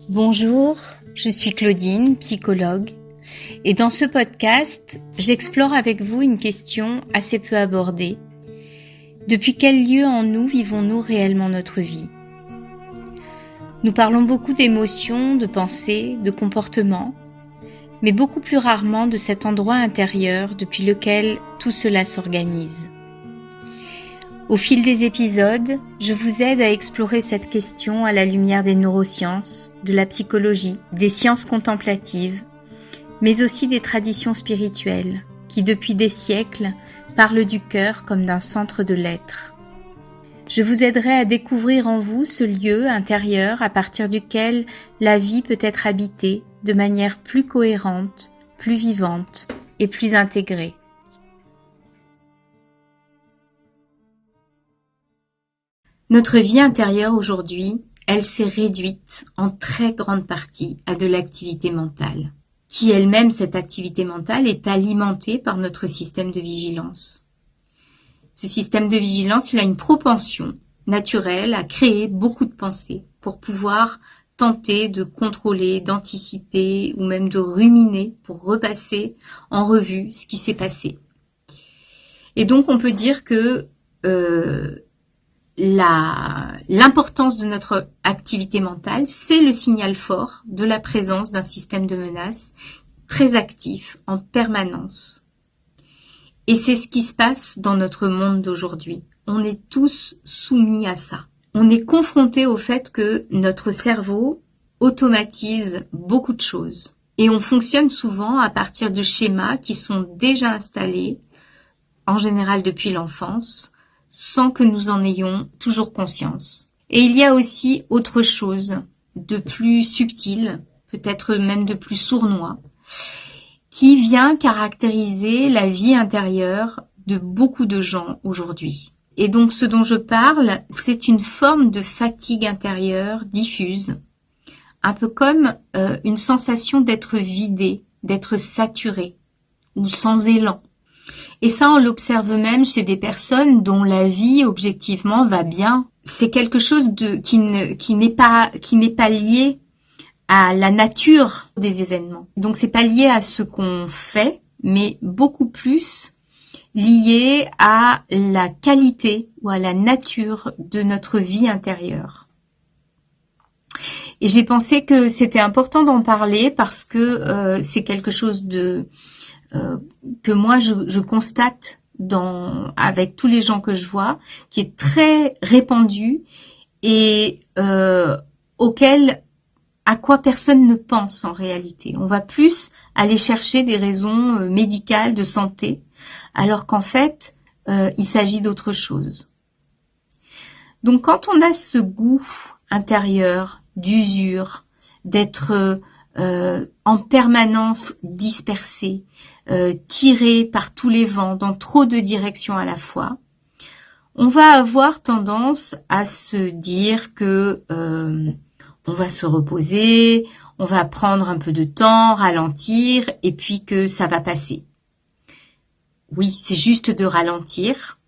Bonjour, je suis Claudine, psychologue, et dans ce podcast, j'explore avec vous une question assez peu abordée. Depuis quel lieu en nous vivons-nous réellement notre vie ? Nous parlons beaucoup d'émotions, de pensées, de comportements, mais beaucoup plus rarement de cet endroit intérieur depuis lequel tout cela s'organise. Au fil des épisodes, je vous aide à explorer cette question à la lumière des neurosciences, de la psychologie, des sciences contemplatives, mais aussi des traditions spirituelles qui, depuis des siècles, parlent du cœur comme d'un centre de l'être. Je vous aiderai à découvrir en vous ce lieu intérieur à partir duquel la vie peut être habitée de manière plus cohérente, plus vivante et plus intégrée. Notre vie intérieure aujourd'hui, elle s'est réduite en très grande partie à de l'activité mentale, qui elle-même, cette activité mentale, est alimentée par notre système de vigilance. Ce système de vigilance, il a une propension naturelle à créer beaucoup de pensées pour pouvoir tenter de contrôler, d'anticiper ou même de ruminer pour repasser en revue ce qui s'est passé. Et donc on peut dire que l'importance de notre activité mentale, c'est le signal fort de la présence d'un système de menace très actif en permanence. Et c'est ce qui se passe dans notre monde d'aujourd'hui. On est tous soumis à ça. On est confronté au fait que notre cerveau automatise beaucoup de choses. Et on fonctionne souvent à partir de schémas qui sont déjà installés, en général depuis l'enfance, sans que nous en ayons toujours conscience. Et il y a aussi autre chose de plus subtil, peut-être même de plus sournois, qui vient caractériser la vie intérieure de beaucoup de gens aujourd'hui. Et donc ce dont je parle, c'est une forme de fatigue intérieure diffuse, un peu comme une sensation d'être vidé, d'être saturé ou sans élan. Et ça, on l'observe même chez des personnes dont la vie, objectivement, va bien. C'est quelque chose qui n'est pas lié à la nature des événements. Donc, c'est pas lié à ce qu'on fait, mais beaucoup plus lié à la qualité ou à la nature de notre vie intérieure. Et j'ai pensé que c'était important d'en parler parce que c'est quelque chose que moi je constate avec tous les gens que je vois, qui est très répandu et à quoi personne ne pense en réalité. On va plus aller chercher des raisons médicales de santé, alors qu'en fait, il s'agit d'autre chose. Donc quand on a ce goût intérieur d'usure, d'être en permanence dispersé, tiré par tous les vents dans trop de directions à la fois, on va avoir tendance à se dire que on va se reposer, on va prendre un peu de temps, ralentir, et puis que ça va passer. Oui, c'est juste de ralentir,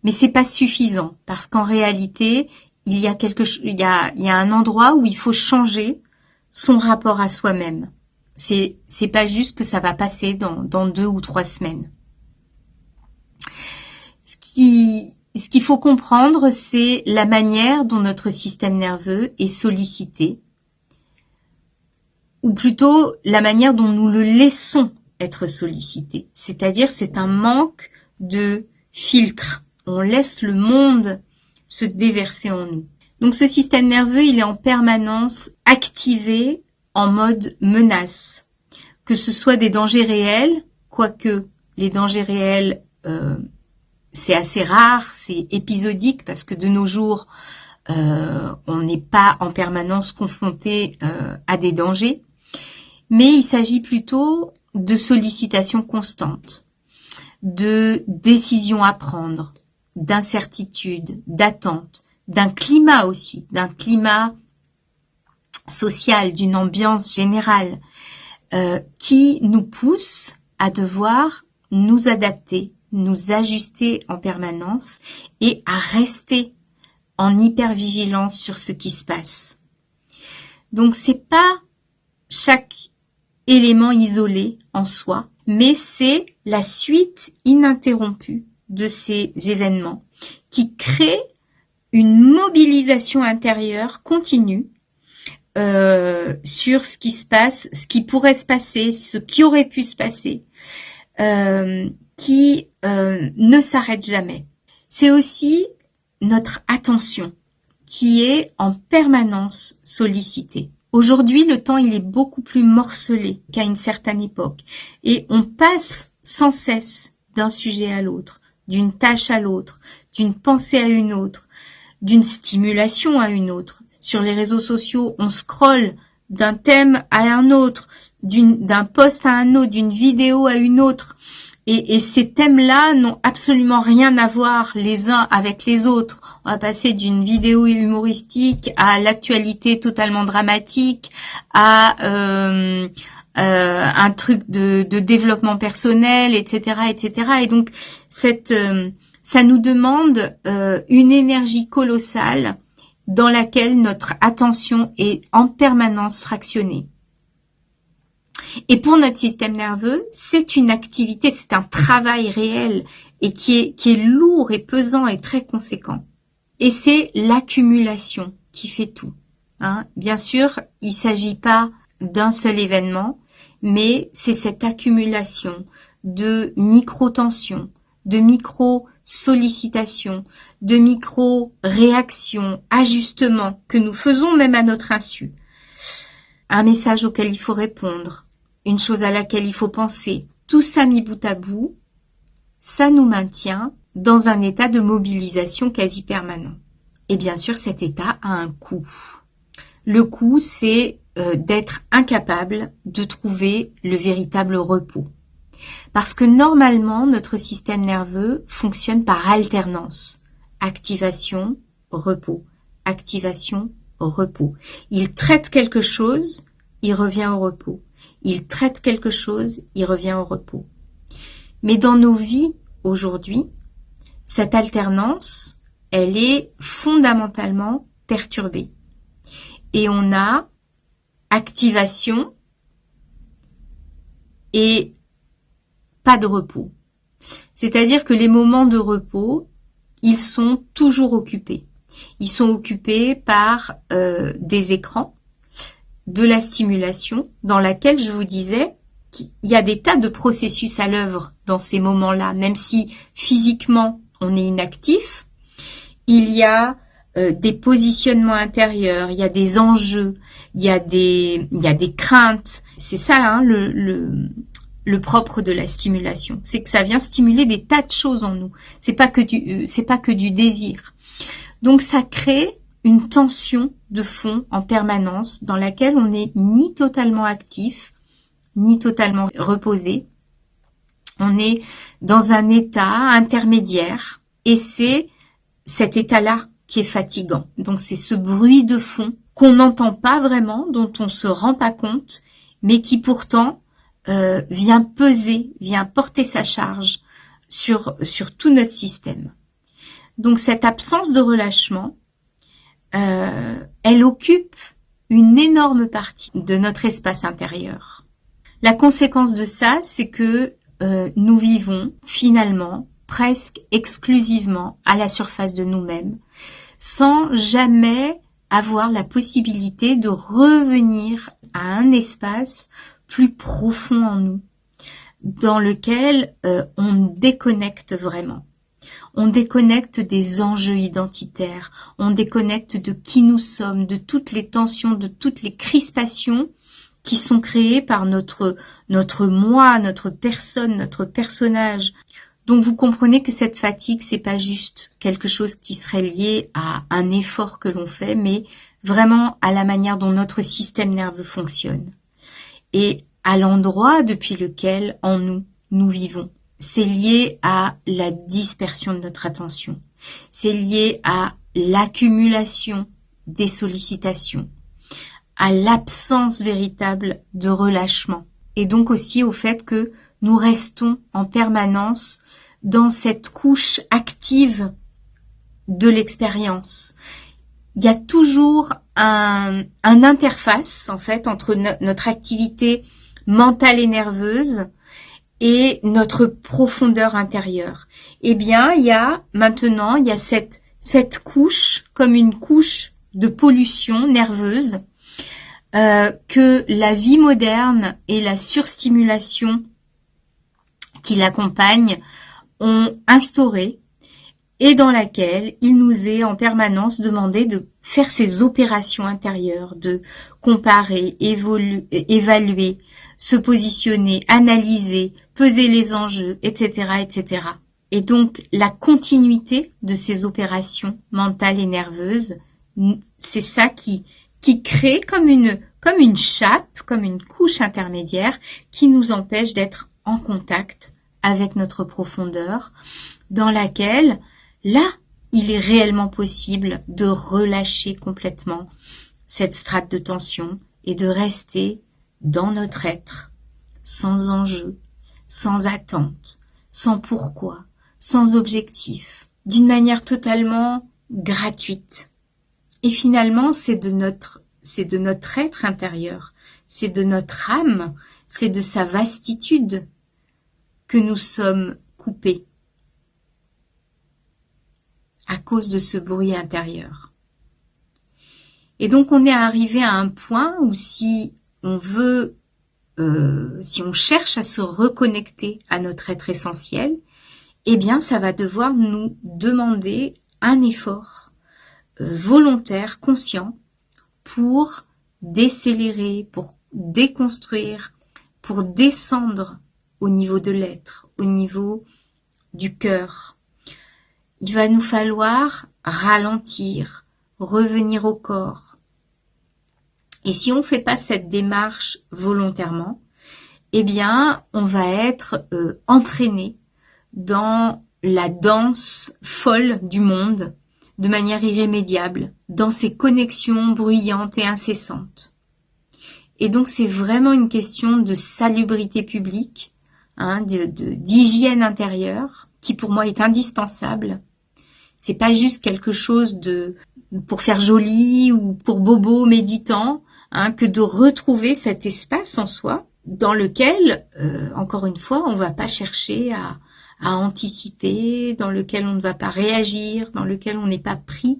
mais c'est pas suffisant parce qu'en réalité, il y a un endroit où il faut changer son rapport à soi-même. C'est pas juste que ça va passer dans 2 ou 3 semaines. Ce qu'il faut comprendre, c'est la manière dont notre système nerveux est sollicité, ou plutôt la manière dont nous le laissons être sollicité. C'est-à-dire, c'est un manque de filtre. On laisse le monde se déverser en nous. Donc ce système nerveux, il est en permanence activé en mode menace, que ce soit des dangers réels, quoique les dangers réels, c'est assez rare, c'est épisodique parce que de nos jours, on n'est pas en permanence confronté à des dangers, mais il s'agit plutôt de sollicitations constantes, de décisions à prendre, d'incertitudes, d'attentes, d'un climat aussi, d'un climat social, d'une ambiance générale qui nous pousse à devoir nous adapter, nous ajuster en permanence et à rester en hypervigilance sur ce qui se passe. Donc c'est pas chaque élément isolé en soi, mais c'est la suite ininterrompue de ces événements qui créent une mobilisation intérieure continue sur ce qui se passe, ce qui pourrait se passer, ce qui aurait pu se passer, qui ne s'arrête jamais. C'est aussi notre attention qui est en permanence sollicitée. Aujourd'hui, le temps, il est beaucoup plus morcelé qu'à une certaine époque. Et on passe sans cesse d'un sujet à l'autre, d'une tâche à l'autre, d'une pensée à une autre, d'une stimulation à une autre. Sur les réseaux sociaux, on scrolle d'un thème à un autre, d'un post à un autre, d'une vidéo à une autre. Et ces thèmes-là n'ont absolument rien à voir les uns avec les autres. On va passer d'une vidéo humoristique à l'actualité totalement dramatique, à un truc de développement personnel, etc., etc. Et donc, ça nous demande une énergie colossale dans laquelle notre attention est en permanence fractionnée. Et pour notre système nerveux, c'est une activité, c'est un travail réel et qui est lourd et pesant et très conséquent. Et c'est l'accumulation qui fait tout. Bien sûr, il ne s'agit pas d'un seul événement, mais c'est cette accumulation de micro-tensions, de micro-sollicitations, de micro-réactions, ajustements que nous faisons même à notre insu. Un message auquel il faut répondre, une chose à laquelle il faut penser, tout ça mis bout à bout, ça nous maintient dans un état de mobilisation quasi permanent. Et bien sûr, cet état a un coût. Le coût, c'est d'être incapable de trouver le véritable repos. Parce que normalement, notre système nerveux fonctionne par alternance. Activation, repos. Activation, repos. Il traite quelque chose, il revient au repos. Il traite quelque chose, il revient au repos. Mais dans nos vies aujourd'hui, cette alternance, elle est fondamentalement perturbée. Et on a activation et pas de repos. C'est-à-dire que les moments de repos, ils sont toujours occupés. Ils sont occupés par des écrans, de la stimulation, dans laquelle je vous disais qu'il y a des tas de processus à l'œuvre dans ces moments-là, même si physiquement on est inactif, il y a des positionnements intérieurs, il y a des enjeux, il y a des craintes. C'est ça le propre de la stimulation, c'est que ça vient stimuler des tas de choses en nous. C'est pas que du désir. Donc ça crée une tension de fond en permanence dans laquelle on n'est ni totalement actif, ni totalement reposé. On est dans un état intermédiaire et c'est cet état-là qui est fatigant. Donc c'est ce bruit de fond qu'on n'entend pas vraiment, dont on se rend pas compte, mais qui pourtant vient peser, vient porter sa charge sur tout notre système. Donc cette absence de relâchement, elle occupe une énorme partie de notre espace intérieur. La conséquence de ça, c'est que nous vivons finalement presque exclusivement à la surface de nous-mêmes, sans jamais avoir la possibilité de revenir à un espace plus profond en nous, dans lequel on déconnecte vraiment. On déconnecte des enjeux identitaires, on déconnecte de qui nous sommes, de toutes les tensions, de toutes les crispations qui sont créées par notre moi, notre personne, notre personnage. Donc vous comprenez que cette fatigue, c'est pas juste quelque chose qui serait lié à un effort que l'on fait, mais vraiment à la manière dont notre système nerveux fonctionne et à l'endroit depuis lequel en nous vivons. C'est lié à la dispersion de notre attention. C'est lié à l'accumulation des sollicitations, à l'absence véritable de relâchement et donc aussi au fait que nous restons en permanence dans cette couche active de l'expérience. il y a toujours un interface en fait entre notre activité mentale et nerveuse et notre profondeur intérieure. Eh bien, il y a cette couche comme une couche de pollution nerveuse que la vie moderne et la surstimulation qui l'accompagne ont instauré et dans laquelle il nous est en permanence demandé de faire ces opérations intérieures, de comparer, évaluer, se positionner, analyser, peser les enjeux, etc., etc. Et donc, la continuité de ces opérations mentales et nerveuses, c'est ça qui crée comme une chape, comme une couche intermédiaire qui nous empêche d'être en contact avec notre profondeur, dans laquelle, là, il est réellement possible de relâcher complètement cette strate de tension et de rester dans notre être, sans enjeu, sans attente, sans pourquoi, sans objectif, d'une manière totalement gratuite. Et finalement, c'est de notre être intérieur, c'est de notre âme, c'est de sa vastitude que nous sommes coupés à cause de ce bruit intérieur. Et donc on est arrivé à un point où si on cherche à se reconnecter à notre être essentiel, eh bien ça va devoir nous demander un effort volontaire, conscient, pour décélérer, pour déconstruire, pour descendre au niveau de l'être, au niveau du cœur. Il va nous falloir ralentir, revenir au corps. Et si on ne fait pas cette démarche volontairement, eh bien, on va être entraîné dans la danse folle du monde, de manière irrémédiable, dans ces connexions bruyantes et incessantes. Et donc, c'est vraiment une question de salubrité publique, d'hygiène intérieure, qui pour moi est indispensable. C'est pas juste quelque chose pour faire joli ou pour bobo méditant, que de retrouver cet espace en soi dans lequel, encore une fois, on va pas chercher à anticiper, dans lequel on ne va pas réagir, dans lequel on n'est pas pris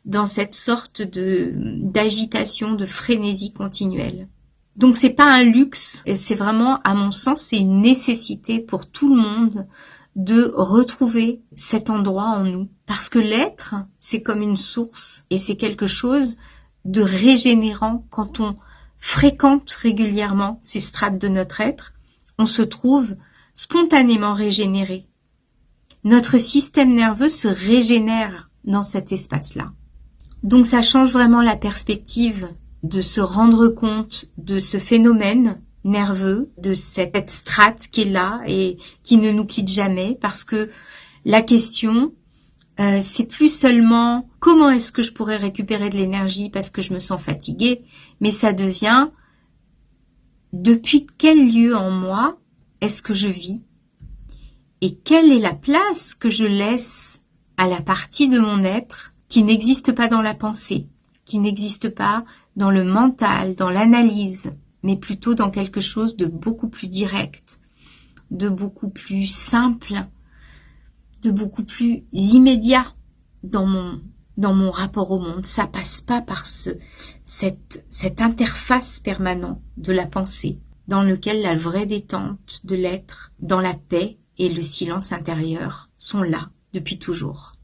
dans cette sorte d'agitation, de frénésie continuelle. Donc c'est pas un luxe, c'est vraiment, à mon sens, c'est une nécessité pour tout le monde de retrouver cet endroit en nous. Parce que l'être, c'est comme une source et c'est quelque chose de régénérant. Quand on fréquente régulièrement ces strates de notre être, on se trouve spontanément régénéré. Notre système nerveux se régénère dans cet espace-là. Donc ça change vraiment la perspective de se rendre compte de ce phénomène nerveux, de cette strate qui est là et qui ne nous quitte jamais, parce que la question, c'est plus seulement comment est-ce que je pourrais récupérer de l'énergie parce que je me sens fatiguée, mais ça devient depuis quel lieu en moi est-ce que je vis et quelle est la place que je laisse à la partie de mon être qui n'existe pas dans la pensée, qui n'existe pas dans le mental, dans l'analyse, mais plutôt dans quelque chose de beaucoup plus direct, de beaucoup plus simple, de beaucoup plus immédiat dans mon rapport au monde. Ça passe pas par cette interface permanente de la pensée, dans lequel la vraie détente de l'être, dans la paix et le silence intérieur sont là depuis toujours.